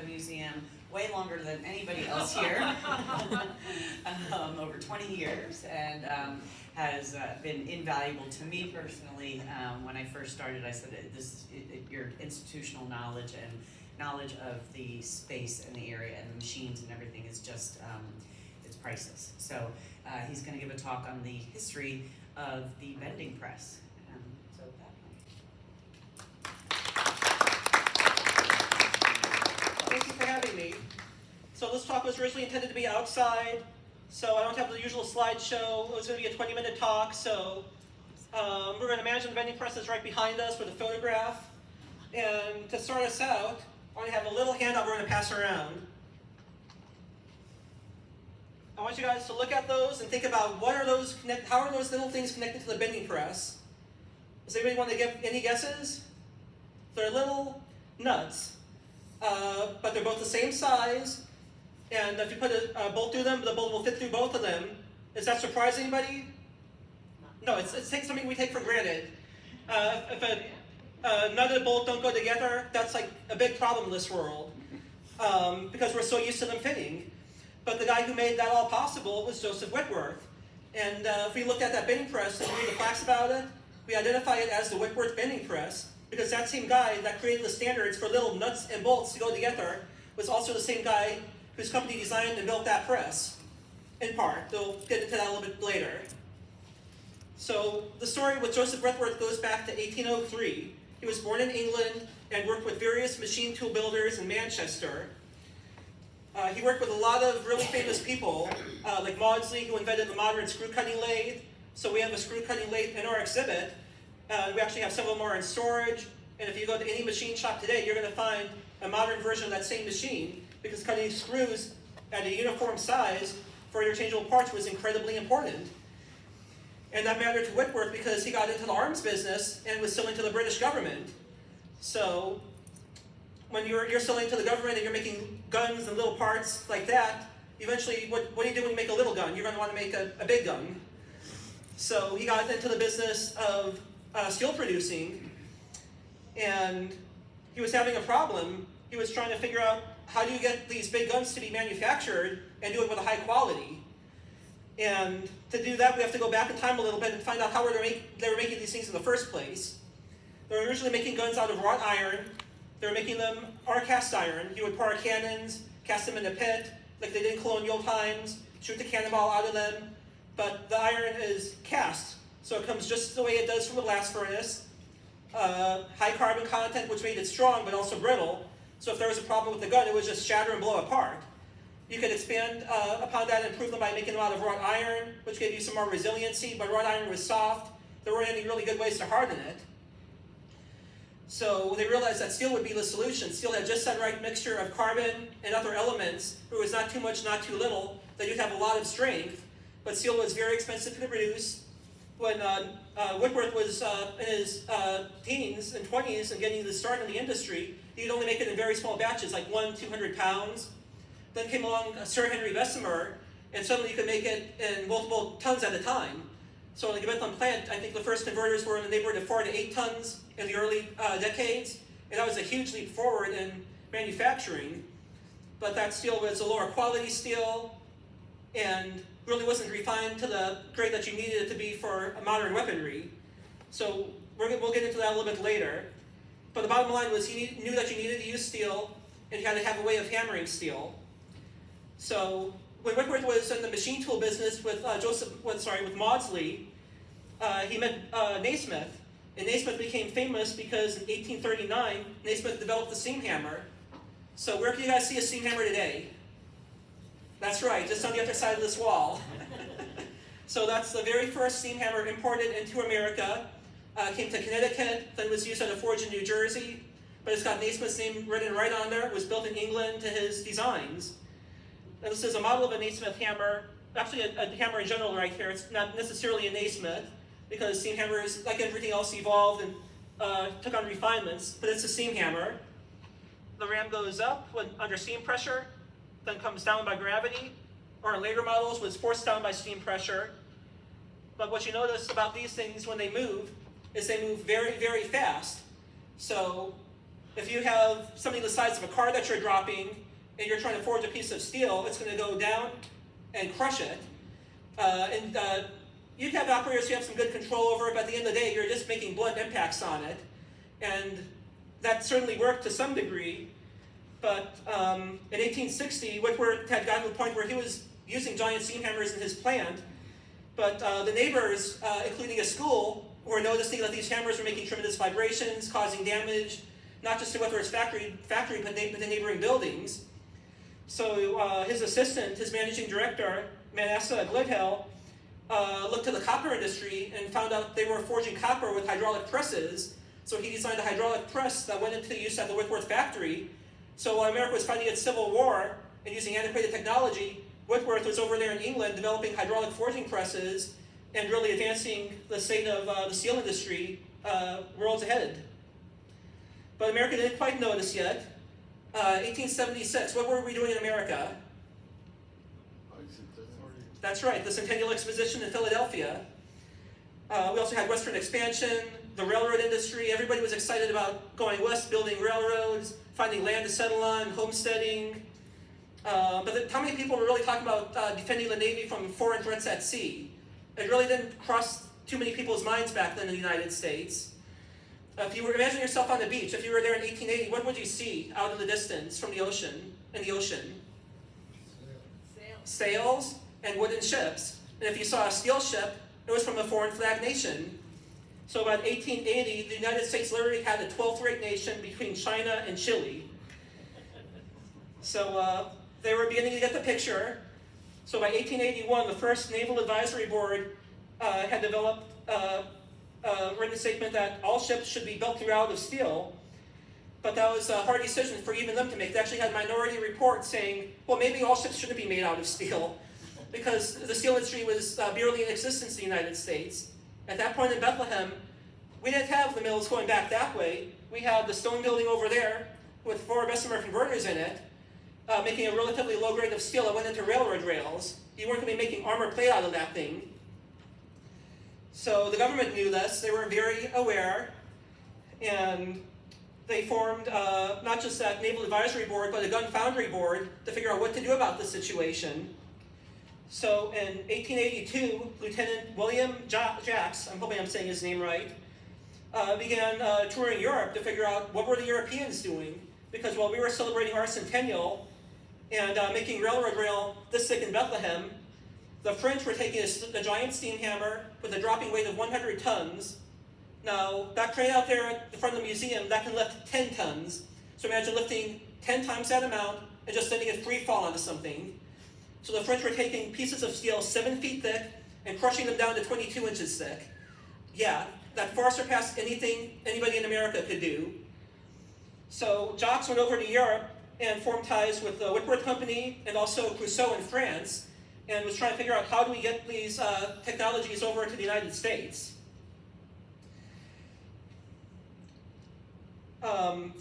museum way longer than anybody else here, over 20 years, and has been invaluable to me personally. When I first started, I said, your institutional knowledge and knowledge of the space and the area and the machines and everything is just, it's priceless. So he's going to give a talk on the history of the bending press. So that. Thank you for having me. So this talk was originally intended to be outside, so I don't have the usual slideshow. It was going to be a 20-minute talk, so we're going to imagine the bending press is right behind us with a photograph. And to start us out, I want to have a little handout we're going to pass around. I want you guys to look at those and think about how are those little things connected to the bending press? Does anybody want to give any guesses? They're little nuts, but they're both the same size, and if you put a bolt through them, the bolt will fit through both of them. Does that surprise anybody? No, it's something we take for granted. If a nut and a bolt don't go together, that's like a big problem in this world, because we're so used to them fitting. But the guy who made that all possible was Joseph Whitworth. And if we looked at that bending press and read the plaques about it, we identify it as the Whitworth Bending Press, because that same guy that created the standards for little nuts and bolts to go together was also the same guy whose company designed and built that press, in part. We'll get into that a little bit later. So the story with Joseph Whitworth goes back to 1803. He was born in England and worked with various machine tool builders in Manchester. He worked with a lot of really famous people, like Maudsley, who invented the modern screw-cutting lathe. So we have a screw-cutting lathe in our exhibit. We actually have several more in storage. And if you go to any machine shop today, you're going to find a modern version of that same machine, because cutting screws at a uniform size for interchangeable parts was incredibly important. And that mattered to Whitworth because he got into the arms business and was selling to the British government. So when you're selling to the government and you're making guns and little parts like that, eventually, what do you do when you make a little gun? You're going to want to make a big gun. So he got into the business of steel producing, and he was having a problem. He was trying to figure out, how do you get these big guns to be manufactured and do it with a high quality? And to do that, we have to go back in time a little bit and find out how they were making these things in the first place. They were originally making guns out of wrought iron. They were making them cast iron. You would pour cannons, cast them in a pit, like they did in colonial times, shoot the cannonball out of them. But the iron is cast, so it comes just the way it does from a blast furnace. High carbon content, which made it strong, but also brittle. So if there was a problem with the gun, it would just shatter and blow apart. You could expand upon that and improve them by making them out of wrought iron, which gave you some more resiliency, but wrought iron was soft. There weren't any really good ways to harden it. So they realized that steel would be the solution. Steel had just that right mixture of carbon and other elements. It was not too much, not too little, that you'd have a lot of strength. But steel was very expensive to produce. When Whitworth was in his teens and 20s and getting the start in the industry, he'd only make it in very small batches, like 100-200 pounds. Then came along Sir Henry Bessemer, and suddenly you could make it in multiple tons at a time. So in the Bethlehem plant, I think the first converters were in the neighborhood of 4 to 8 tons in the early decades, and that was a huge leap forward in manufacturing. But that steel was a lower quality steel, and really wasn't refined to the grade that you needed it to be for a modern weaponry. So we'll get into that a little bit later. But the bottom line was he knew that you needed to use steel, and you had to have a way of hammering steel. So when Whitworth was in the machine tool business with Maudsley, he met Naismith, and Naismith became famous because in 1839, Naismith developed the steam hammer. So where can you guys see a steam hammer today? That's right, just on the other side of this wall. So that's the very first steam hammer imported into America. Came to Connecticut, then was used at a forge in New Jersey, but it's got Naismith's name written right on there. It was built in England to his designs. And this is a model of a Naismith hammer, actually a hammer in general right here. It's not necessarily a Naismith, because steam hammers, like everything else, evolved and took on refinements, but it's a steam hammer. The ram goes up under steam pressure, then comes down by gravity, or in later models was forced down by steam pressure. But what you notice about these things when they move is they move very, very fast. So If you have something the size of a car that you're dropping and you're trying to forge a piece of steel, it's going to go down and crush it. You can have operators who have some good control over it, but at the end of the day, you're just making blunt impacts on it. And that certainly worked to some degree. But in 1860, Whitworth had gotten to the point where he was using giant steam hammers in his plant. But the neighbors, including a school, were noticing that these hammers were making tremendous vibrations, causing damage, not just to Whitworth's factory but the neighboring buildings. So his assistant, his managing director, Manasseh Glidhill, looked to the copper industry and found out they were forging copper with hydraulic presses. So he designed a hydraulic press that went into use at the Whitworth factory. So while America was fighting its Civil War and using antiquated technology, Whitworth was over there in England developing hydraulic forging presses and really advancing the state of the steel industry worlds ahead. But America didn't quite know this yet. 1876, what were we doing in America? That's right, the Centennial Exposition in Philadelphia. We also had Western expansion, the railroad industry. Everybody was excited about going west, building railroads, finding land to settle on, homesteading. But how many people were really talking about defending the Navy from foreign threats at sea? It really didn't cross too many people's minds back then in the United States. If you were imagine yourself on the beach, if you were there in 1880, what would you see out in the distance from the ocean, in the ocean? Sails and wooden ships. And if you saw a steel ship, it was from a foreign flag nation. So about 1880, the United States literally had a 12th rate nation between China and Chile. So they were beginning to get the picture. So by 1881, the first Naval Advisory Board had developed a written statement that all ships should be built throughout of steel. But that was a hard decision for even them to make. They actually had a minority report saying, well, maybe all ships shouldn't be made out of steel, because the steel industry was barely in existence in the United States. At that point in Bethlehem, we didn't have the mills going back that way. We had the stone building over there with 4 Bessemer converters in it, making a relatively low grade of steel that went into railroad rails. You weren't going to be making armor plate out of that thing. So the government knew this. They were very aware, and they formed not just that Naval Advisory Board, but a gun foundry board to figure out what to do about the situation. So in 1882, Lieutenant William Jacks, I'm hoping I'm saying his name right, began touring Europe to figure out what were the Europeans doing. Because while we were celebrating our centennial and making railroad rail this thick in Bethlehem, the French were taking a giant steam hammer with a dropping weight of 100 tons. Now, that crane out there at the front of the museum, that can lift 10 tons. So imagine lifting 10 times that amount and just letting it free fall onto something. So the French were taking pieces of steel 7 feet thick and crushing them down to 22 inches thick. Yeah, that far surpassed anything anybody in America could do. So Jacques went over to Europe and formed ties with the Whitworth Company and also Crusoe in France, and was trying to figure out how do we get these technologies over to the United States.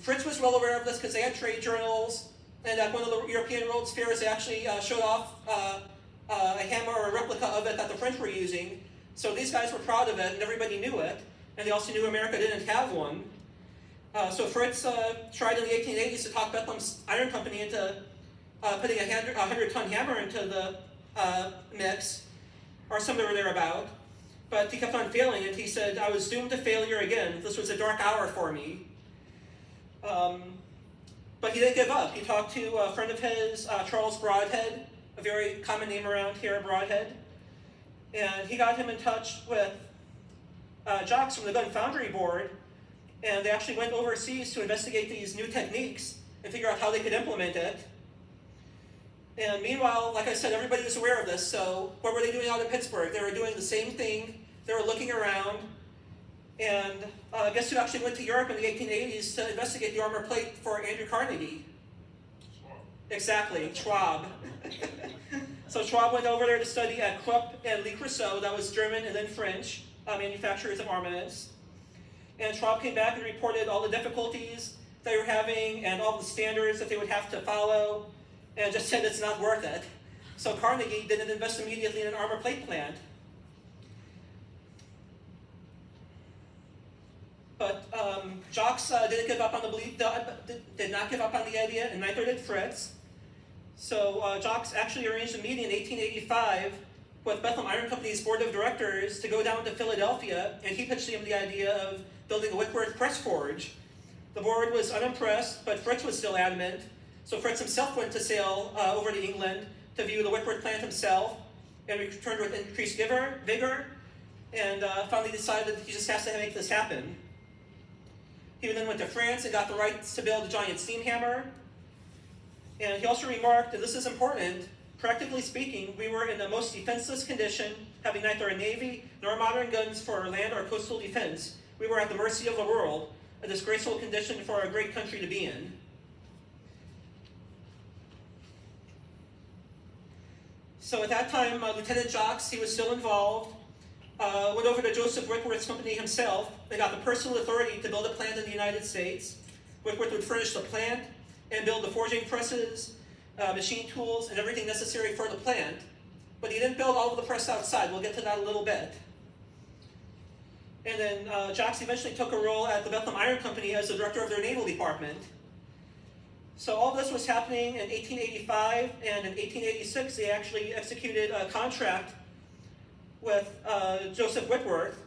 Fritz was well aware of this because they had trade journals, and at one of the European World's Fairs they actually showed off a hammer or a replica of it that the French were using. So these guys were proud of it, and everybody knew it, and they also knew America didn't have one. So Fritz tried in the 1880s to talk Bethlehem's Iron Company into putting a 100-ton hammer into the mix, or somewhere thereabout. But he kept on failing, and he said, I was doomed to failure again. This was a dark hour for me. But he didn't give up. He talked to a friend of his, Charles Broadhead, a very common name around here, Broadhead. And he got him in touch with Jacques from the Gun Foundry Board, and they actually went overseas to investigate these new techniques and figure out how they could implement it. And meanwhile, like I said, everybody was aware of this, so what were they doing out in Pittsburgh? They were doing the same thing. They were looking around, and guess who actually went to Europe in the 1880s to investigate the armor plate for Andrew Carnegie? Schwab. Exactly, Schwab. So Schwab went over there to study at Krupp and Le Creuset, that was German and then French, manufacturers of armaments. And Schwab came back and reported all the difficulties they were having and all the standards that they would have to follow, and just said it's not worth it. So Carnegie didn't invest immediately in an armor plate plant. But Jocks didn't give up on the belief, did not give up on the idea, and neither did Fritz. So Jocks actually arranged a meeting in 1885 with Bethlehem Iron Company's board of directors to go down to Philadelphia, and he pitched them the idea of building a Whitworth press forge. The board was unimpressed, but Fritz was still adamant. So Fritz himself went to sail over to England to view the Whitworth plant himself, and returned with increased vigor, and finally decided he just has to make this happen. He then went to France and got the rights to build a giant steam hammer. And he also remarked, and this is important, practically speaking, we were in the most defenseless condition, having neither a navy nor modern guns for land or coastal defense. We were at the mercy of the world, a disgraceful condition for a great country to be in. So at that time, Lieutenant Jocks, he was still involved, went over to Joseph Whitworth's company himself and got the personal authority to build a plant in the United States. Whitworth would furnish the plant and build the forging presses, machine tools, and everything necessary for the plant. But he didn't build all of the press outside. We'll get to that a little bit. And then Jocks eventually took a role at the Bethlehem Iron Company as the director of their naval department. So all this was happening in 1885, and in 1886 they actually executed a contract with Joseph Whitworth.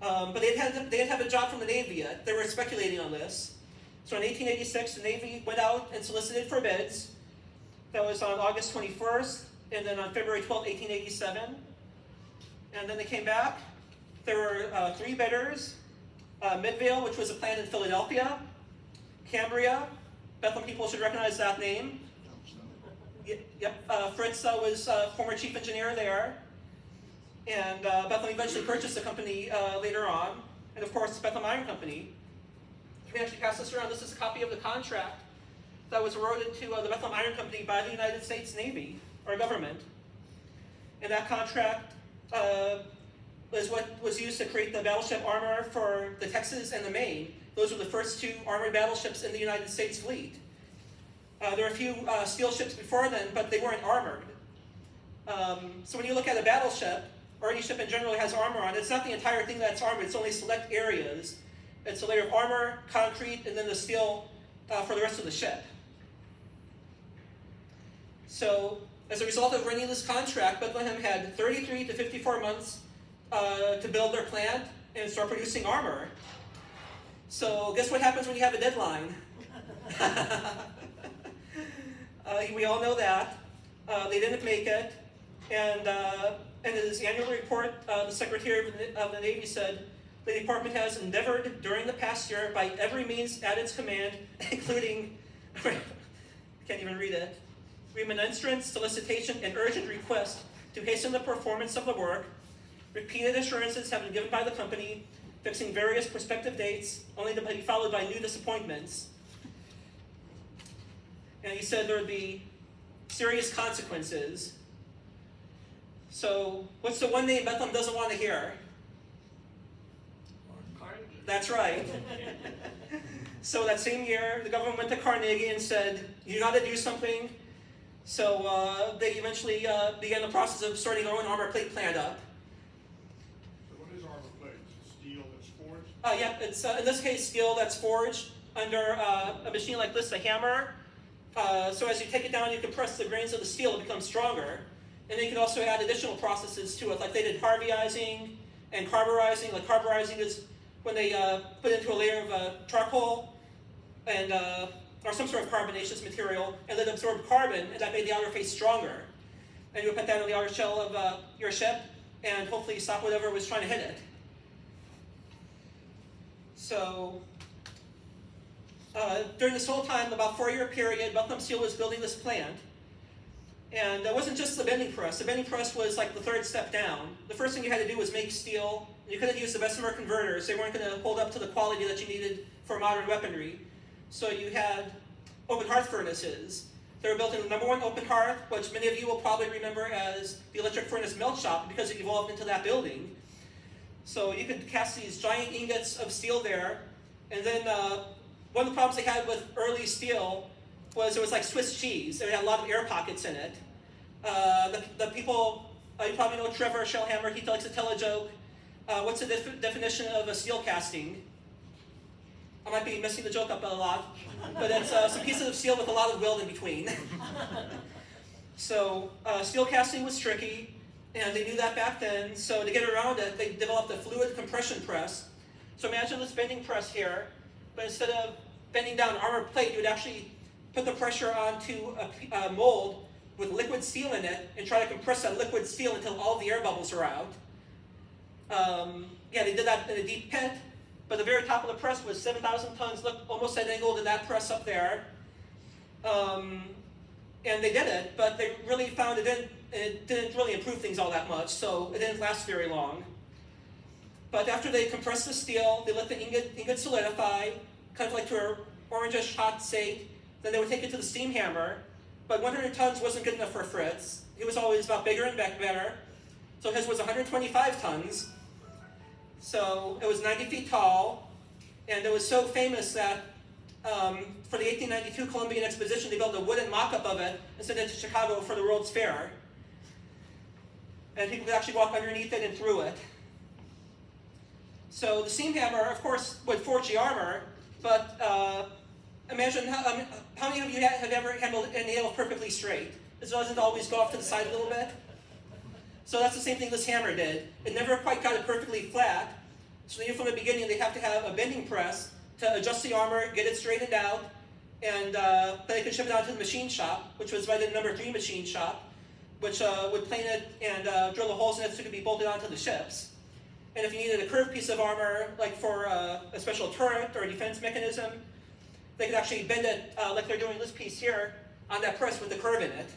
But they didn't have a job from the Navy yet. They were speculating on this. So in 1886, the Navy went out and solicited for bids. That was on August 21st, and then on February 12, 1887. And then they came back. There were 3 bidders. Midvale, which was a plant in Philadelphia. Cambria. Bethlehem people should recognize that name. Yep. Fritz was former chief engineer there. And Bethlehem eventually purchased the company later on. And of course, Bethlehem Iron Company. You can actually pass this around. This is a copy of the contract that was awarded to the Bethlehem Iron Company by the United States Navy, or government. And that contract was what was used to create the battleship armor for the Texas and the Maine. Those were the first 2 armored battleships in the United States fleet. There were a few steel ships before then, but they weren't armored. So when you look at a battleship, or any ship in general has armor on it, it's not the entire thing that's armored, it's only select areas. It's a layer of armor, concrete, and then the steel for the rest of the ship. So as a result of winning this contract, Bethlehem had 33 to 54 months to build their plant and start producing armor. So guess what happens when you have a deadline? We all know that. They didn't make it. And in his annual report, the Secretary of the Navy said, the department has endeavored during the past year by every means at its command, including, can't even read it, remonstrance, solicitation, and urgent request to hasten the performance of the work. Repeated assurances have been given by the company, fixing various prospective dates, only to be followed by new disappointments. And he said there would be serious consequences. So, what's the one name Bethlehem doesn't want to hear? Carnegie. That's right. So that same year, the government went to Carnegie and said, you got to do something. So they eventually began the process of starting their own armor plate plant up. So what is armor plate? Is it steel that's forged? Yeah, it's in this case steel that's forged under a machine like this, a hammer. So as you take it down, you can press the grains of the steel to become stronger. And then you can also add additional processes to it, like they did Harveyizing and carburizing. Like carburizing is when they put into a layer of charcoal and or some sort of carbonaceous material, and then absorbed carbon, and that made the outer face stronger. And you would put that on the outer shell of your ship, and hopefully stop whatever was trying to hit it. So during this whole time, about 4-year period, Bethlehem Steel was building this plant. And it wasn't just the bending press. The bending press was like the 3rd step down. The first thing you had to do was make steel. You couldn't use the Bessemer converters. They weren't going to hold up to the quality that you needed for modern weaponry. So you had open hearth furnaces. They were built in the #1 open hearth, which many of you will probably remember as the electric furnace melt shop because it evolved into that building. So you could cast these giant ingots of steel there. And then one of the problems they had with early steel was it was like Swiss cheese. It had a lot of air pockets in it. The people, you probably know Trevor Shellhammer, he likes to tell a joke. What's the definition of a steel casting? I might be messing the joke up a lot, but it's some pieces of steel with a lot of weld in between. So steel casting was tricky, and they knew that back then. So to get around it, they developed a fluid compression press. So imagine this bending press here, but instead of bending down armor plate, you would actually put the pressure onto a mold with liquid steel in it and try to compress that liquid steel until all the air bubbles are out. Yeah, they did that in a deep pit, but the very top of the press was 7,000 tons, looked almost identical to that press up there. And they did it, but they really found it didn't really improve things all that much, so it didn't last very long. But after they compressed the steel, they let the ingot solidify, kind of like to an orangish hot state. Then they would take it to the steam hammer, but 100 tons wasn't good enough for Fritz. He was always about bigger and better, so his was 125 tons. So it was 90 feet tall, and it was so famous that for the 1892 Columbian Exposition, they built a wooden mock-up of it and sent it to Chicago for the World's Fair. And people could actually walk underneath it and through it. So the steam hammer, of course, would forge the armor, but imagine how many of you have ever handled a nail perfectly straight? It doesn't always go off to the side a little bit. So that's the same thing this hammer did. It never quite got it perfectly flat. So even from the beginning, they have to have a bending press to adjust the armor, get it straightened out, and then they could ship it out to the machine shop, which was by the number 3 machine shop, which would plane it and drill the holes in it so it could be bolted onto the ships. And if you needed a curved piece of armor, like for a special turret or a defense mechanism, they could actually bend it like they're doing this piece here on that press with the curve in it.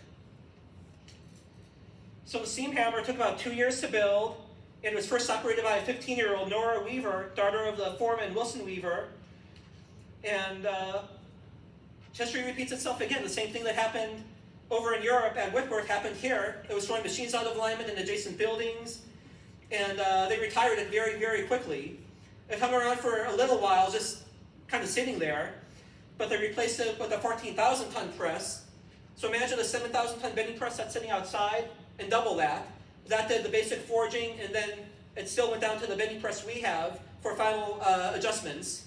So the steam hammer took about 2 years to build, and was first operated by a 15-year-old Nora Weaver, daughter of the foreman Wilson Weaver. And history repeats itself again. The same thing that happened over in Europe at Whitworth happened here. It was throwing machines out of alignment in adjacent buildings, and they retired it very, very quickly. It hung around for a little while, just kind of sitting there, but they replaced it with a 14,000-ton press. So imagine a 7,000-ton bending press that's sitting outside, and double that. That did the basic forging, and then it still went down to the bending press we have for final adjustments.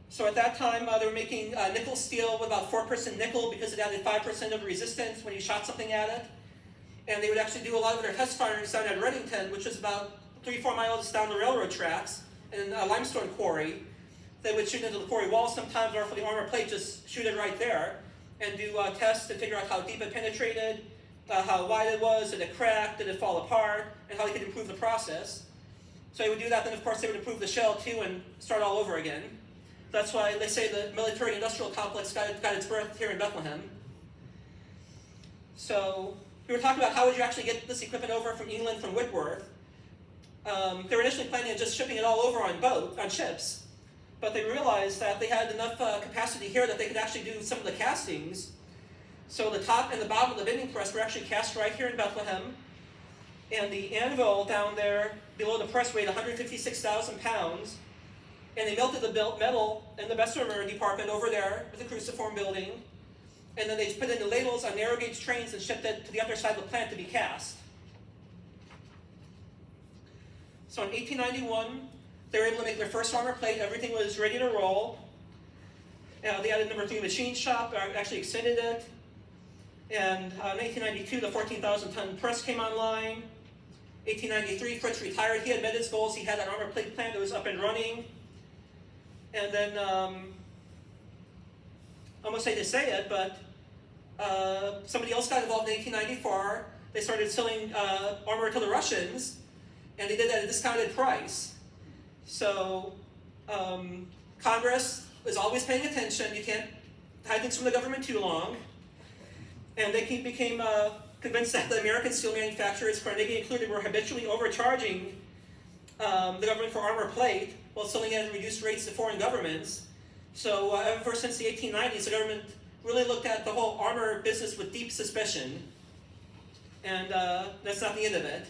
So at that time, they were making nickel steel with about 4% nickel because it added 5% of resistance when you shot something at it. And they would actually do a lot of their test firings down at Reddington, which is about 3-4 miles down the railroad tracks, in a limestone quarry. They would shoot into the quarry wall sometimes, or for the armor plate, just shoot it right there, and do tests to figure out how deep it penetrated, how wide it was, did it crack, did it fall apart, and how they could improve the process. So they would do that, then of course they would improve the shell too and start all over again. That's why they say the military-industrial complex got its birth here in Bethlehem. So we were talking about how would you actually get this equipment over from England, from Whitworth. They were initially planning on just shipping it all over on ships, but they realized that they had enough capacity here that they could actually do some of the castings. So the top and the bottom of the bending press were actually cast right here in Bethlehem, and the anvil down there below the press weighed 156,000 pounds, and they melted the metal in the Bessemer department over there with the cruciform building, and then they put in the ladles on narrow gauge trains and shipped it to the other side of the plant to be cast. So in 1891, they were able to make their first armor plate. Everything was ready to roll. They added number 3 machine shop, actually extended it. And in 1892, the 14,000-ton press came online. 1893, Fritz retired. He had met his goals. He had an armor plate plant that was up and running. And then, I almost hate to say it, but somebody else got involved in 1894. They started selling armor to the Russians, and they did that at a discounted price. So Congress is always paying attention. You can't hide things from the government too long. And they became convinced that the American steel manufacturers, Carnegie included, were habitually overcharging the government for armor plate while selling it at reduced rates to foreign governments. So ever since the 1890s, the government really looked at the whole armor business with deep suspicion. And that's not the end of it.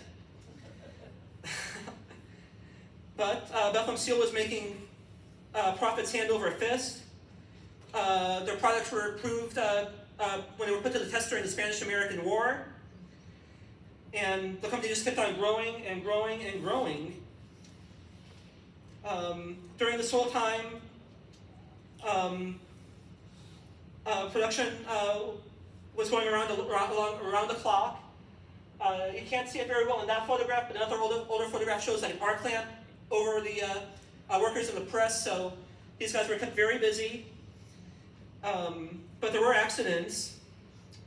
But Bethlehem Steel was making profits hand over fist. Their products were approved when they were put to the test during the Spanish-American War. And the company just kept on growing and growing and growing. During this whole time, production was going around the clock. You can't see it very well in that photograph, but another older photograph shows like an arc lamp over the workers in the press, so these guys were kept very busy. But there were accidents.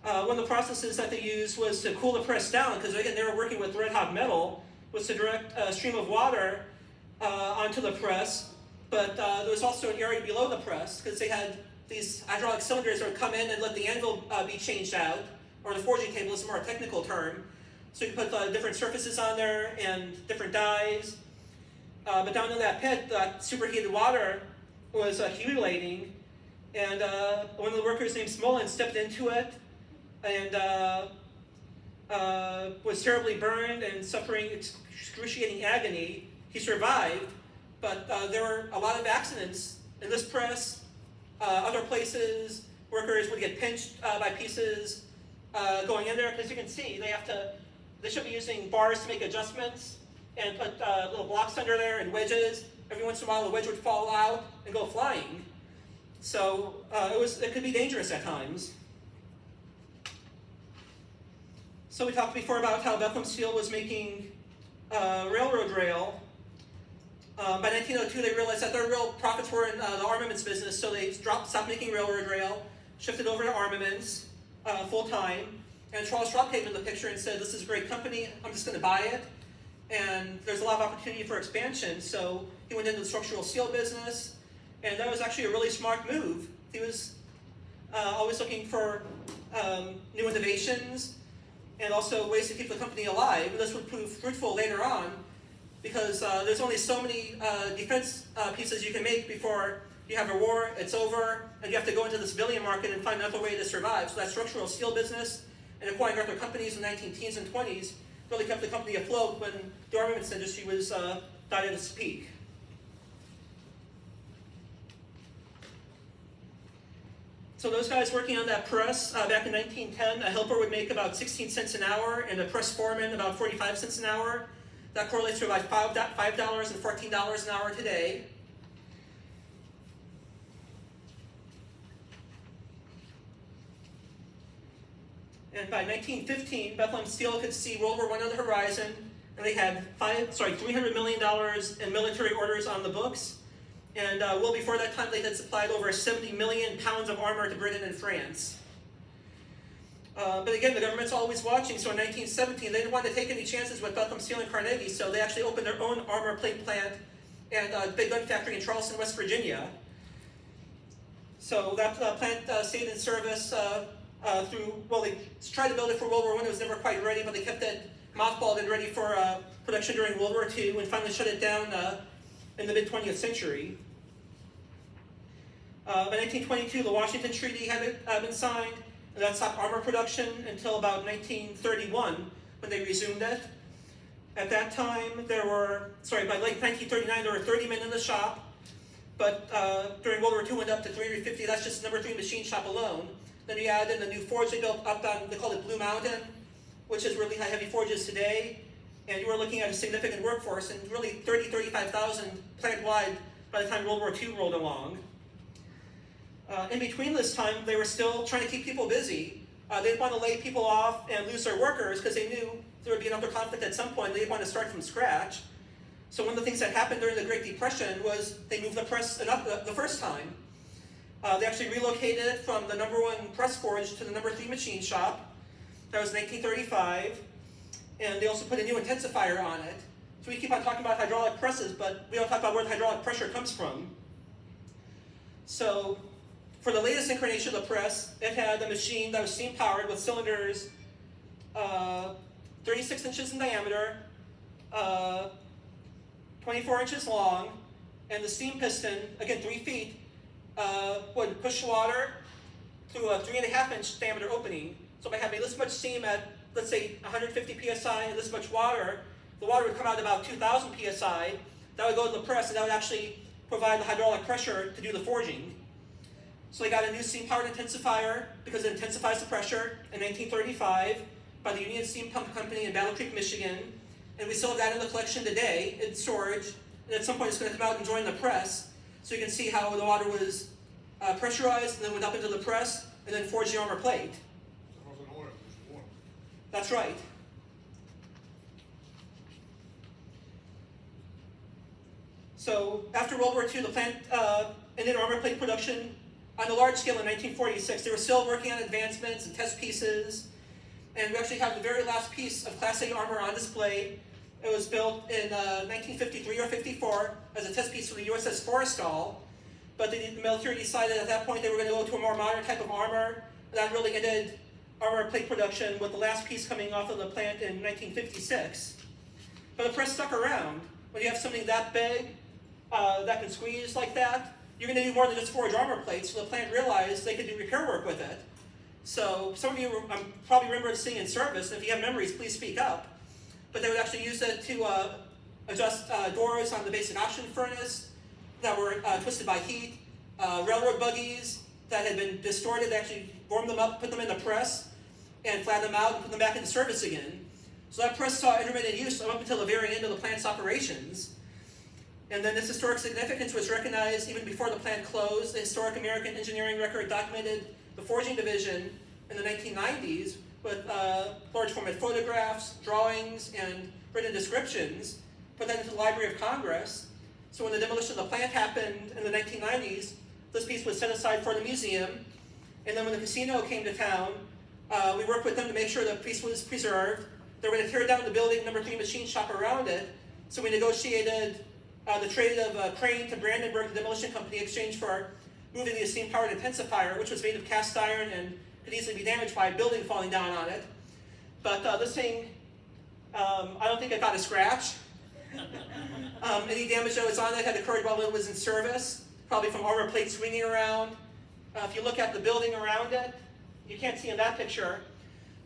One of the processes that they used was to cool the press down, because again, they were working with red hot metal, was to direct a stream of water onto the press, but there was also an area below the press, because they had these hydraulic cylinders that would come in and let the anvil be changed out, or the forging table is a more technical term. So you could put different surfaces on there and different dyes. But down in that pit, superheated water was accumulating, and one of the workers named Smolin stepped into it and was terribly burned and suffering excruciating agony. He survived, but there were a lot of accidents in this press. Other places, workers would get pinched by pieces going in there, because you can see they should be using bars to make adjustments and put little blocks under there and wedges. Every once in a while, the wedge would fall out and go flying. So it could be dangerous at times. So we talked before about how Bethlehem Steel was making railroad rail. By 1902, they realized that their real profits were in the armaments business, so they stopped making railroad rail, shifted over to armaments full time. And Charles Schwab came in the picture and said, "This is a great company, I'm just going to buy it." And there's a lot of opportunity for expansion, so he went into the structural steel business, and that was actually a really smart move. He was always looking for new innovations and also ways to keep the company alive. And this would prove fruitful later on, because there's only so many defense pieces you can make before you have a war, it's over, and you have to go into the civilian market and find another way to survive. So that structural steel business and acquiring other companies in the 1910s and 20s really kept the company afloat when the armaments industry was died at its peak. So those guys working on that press back in 1910, a helper would make about 16 cents an hour, and a press foreman about 45 cents an hour. That correlates to about $5 and $14 an hour today. And by 1915, Bethlehem Steel could see World War I on the horizon, and they had $300 million in military orders on the books. And well before that time, they had supplied over 70 million pounds of armor to Britain and France. But again, the government's always watching, so in 1917, they didn't want to take any chances with Bethlehem Steel and Carnegie, so they actually opened their own armor plate plant and a big gun factory in Charleston, West Virginia. So that plant stayed in service they tried to build it for World War I. It was never quite ready, but they kept it mothballed and ready for production during World War II, and finally shut it down in the mid-20th century. By 1922, the Washington Treaty had been signed, and that stopped armor production until about 1931, when they resumed it. At that time, by late 1939, there were 30 men in the shop, but during World War II, went up to 350. That's just number 3 machine shop alone. Then you add in the new forge they built up on, they call it Blue Mountain, which is really heavy forges today. And you were looking at a significant workforce, and really 35,000 plant-wide by the time World War II rolled along. In between this time, they were still trying to keep people busy. They didn't want to lay people off and lose their workers, because they knew there would be another conflict at some point. They didn't want to start from scratch. So one of the things that happened during the Great Depression was they moved the press up the first time. They actually relocated it from the number 1 press forge to the number 3 machine shop. That was 1935. And they also put a new intensifier on it. So we keep on talking about hydraulic presses, but we don't talk about where the hydraulic pressure comes from. So for the latest incarnation of the press, it had a machine that was steam powered with cylinders 36 inches in diameter, 24 inches long, and the steam piston, again 3 feet, would push water through a 3.5-inch diameter opening. So by having this much steam at, let's say, 150 psi and this much water, the water would come out at about 2,000 psi. That would go to the press, and that would actually provide the hydraulic pressure to do the forging. So they got a new steam-powered intensifier because it intensifies the pressure in 1935 by the Union Steam Pump Company in Battle Creek, Michigan. And we still have that in the collection today in storage. and at some point it's going to come out and join the press, so you can see how the water was pressurized, and then went up into the press, and then forged the armor plate. So how's an oil? There's water. That's right. So after World War II, the plant ended armor plate production on a large scale in 1946. They were still working on advancements and test pieces, and we actually have the very last piece of Class A armor on display. It was built in 1953 or 54 as a test piece for the USS Forrestal, but the military decided at that point they were going to go to a more modern type of armor, and that really ended armor plate production with the last piece coming off of the plant in 1956. But the press stuck around. When you have something that big, that can squeeze like that, you're going to do more than just forge armor plates, so the plant realized they could do repair work with it. So some of you probably remember seeing in service, and if you have memories, please speak up. But they would actually use it to adjust doors on the basic oxygen furnace that were twisted by heat, railroad buggies that had been distorted. They actually warmed them up, put them in the press, and flattened them out and put them back into service again. So that press saw intermittent use up until the very end of the plant's operations. And then this historic significance was recognized even before the plant closed. The Historic American Engineering Record documented the forging division in the 1990s with large format photographs, drawings, and written descriptions, put that into the Library of Congress. So when the demolition of the plant happened in the 1990s, this piece was set aside for the museum. And then when the casino came to town, we worked with them to make sure the piece was preserved. They were going to tear down the building, number 3 machine shop around it. So we negotiated the trade of a crane to Brandenburg, the demolition company, in exchange for moving the steam-powered intensifier, which was made of cast iron and could easily be damaged by a building falling down on it. But this thing, I don't think it got a scratch. Any damage that was on it had occurred while it was in service, probably from armor plate swinging around. If you look at the building around it, you can't see in that picture,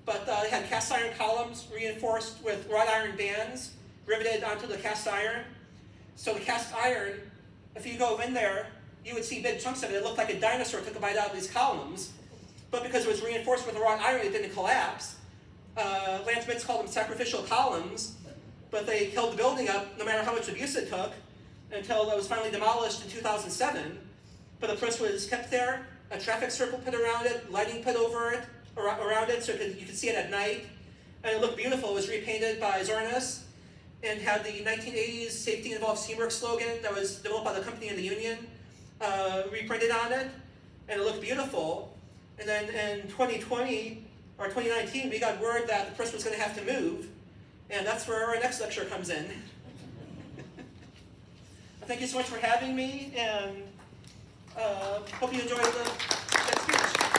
but it had cast iron columns reinforced with wrought iron bands riveted onto the cast iron. So the cast iron, if you go in there, you would see big chunks of it. It looked like a dinosaur took a bite out of these columns. But because it was reinforced with wrought iron, it didn't collapse. Landsmiths called them sacrificial columns, but they held the building up no matter how much abuse it took until it was finally demolished in 2007. But the press was kept there, a traffic circle put around it, lighting put over it, around it, so you could see it at night. And it looked beautiful. It was repainted by Zornis and had the 1980s Safety Involved Teamwork slogan that was developed by the company and the union reprinted on it, and it looked beautiful. And then in 2020 or 2019, we got word that the press was going to have to move, and that's where our next lecture comes in. Thank you so much for having me, and hope you enjoyed the speech.